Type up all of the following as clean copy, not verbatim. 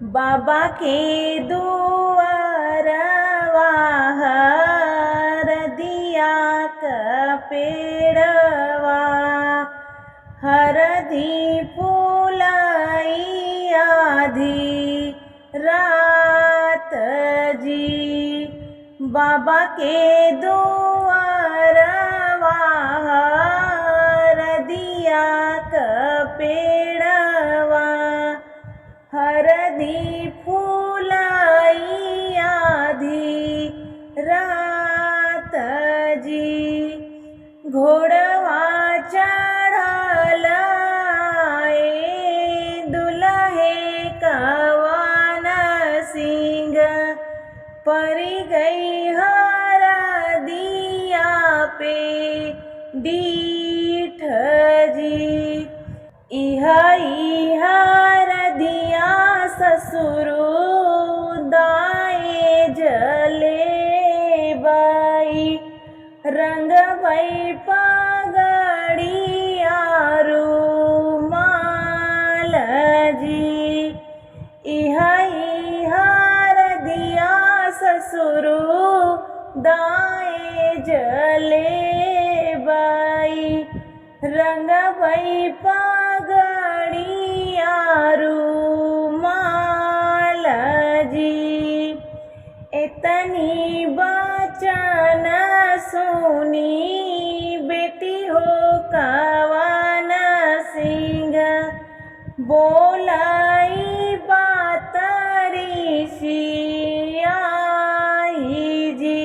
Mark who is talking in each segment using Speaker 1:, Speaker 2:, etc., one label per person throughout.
Speaker 1: बाबा के दुआरवा हरदिया क पेड़वा हरदी फूलाई आधी रात जी। बाबा के दुआरवा हरदिया क पेड़वा हरदी फूलाई आधी रात जी। घोड़वा चढ़ल दुल्हे कवन सिंह परी गई हरदिया पे डीठ जी। हरदिया ससुरु दाए जले बाई रंग भई पगड़िया रुमाल जी। हरदिया ससुरु दाए जले बाई रंग भई पगड़िया रुमाल जी। इतनी बचन सुनी बेटी हो कवन सिंह बोलाई बात ऋषियाई जी।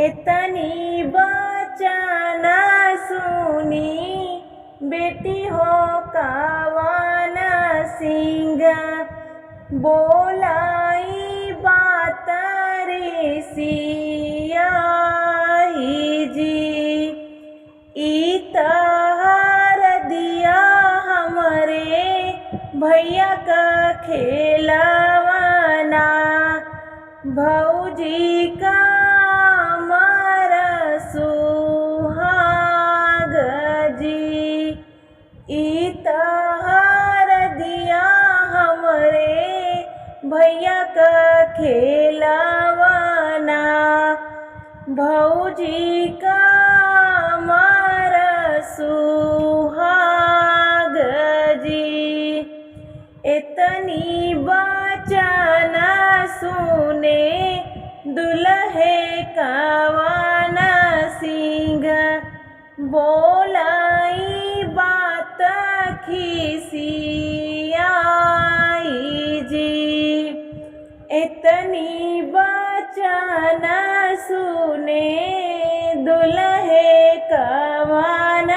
Speaker 1: इतनी बचन सुनी बेटी हो कवन सिंह बोलाई बात ऋषियाई जी। इत हरदिया हमरे भैया का खेलवना भौजी का मर सुहाग जी। इत हरदिया हमरे भैया का खेलवना भौजी का मर सुहाग जी। इतनी बचन सुने दुल्हे कवन सिंह बोलाई बात खिसियाई जी। इतनी बचन सुने दुल्हे कवन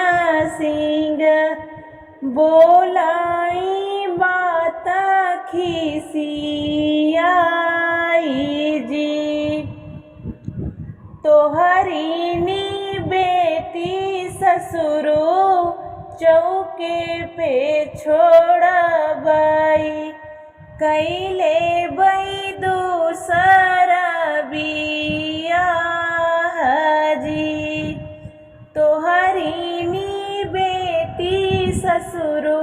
Speaker 1: सिंह बोलाई बात खिसियाई जी। तोहरीनी बेटी ससुरु चौके पे छोड़बाई कैले बई दूसरा बियाह जी। तोहरीनी बेटी ससुरु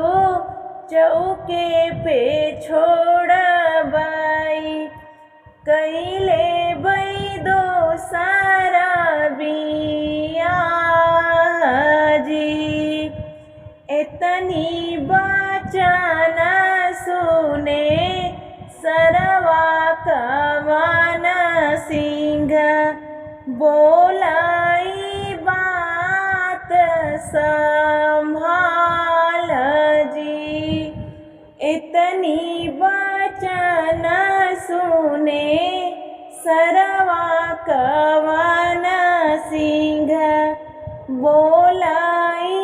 Speaker 1: चौके पे छोड़बाई कैले बई दूसरा बियाह जी। इतनी बचन सुने सरवा कवन सिंह बोलाई बात संभाल जी। इतनी बचन सुने सरवा कवन सिंह बोलाई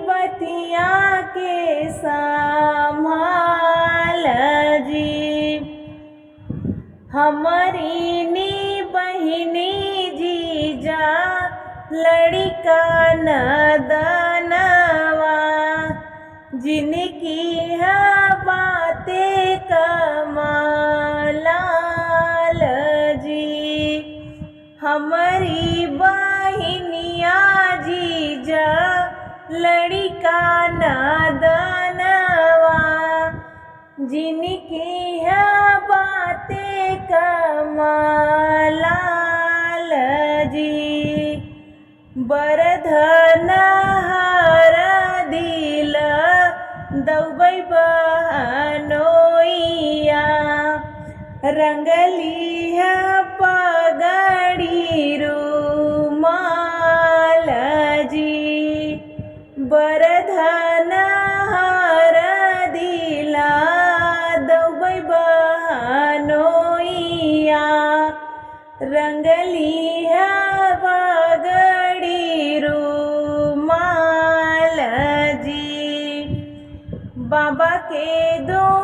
Speaker 1: बतिया के संभाल जी। हमारी नी बहिनी जीजा लड़का नदनवा जिनकी है बातें कमाल जी। हमारी बहिनिया जीजा लड़का नदनवा जिनकी है बातें कमालाल जी। बरधन हर दिल दौबै बहनोइया। रंगली है पगड़ी रुमाल जी। बरधन हर दिला दौबै बहनोइया। रंगली है पगड़ी रुमाल जी। बाबा के दो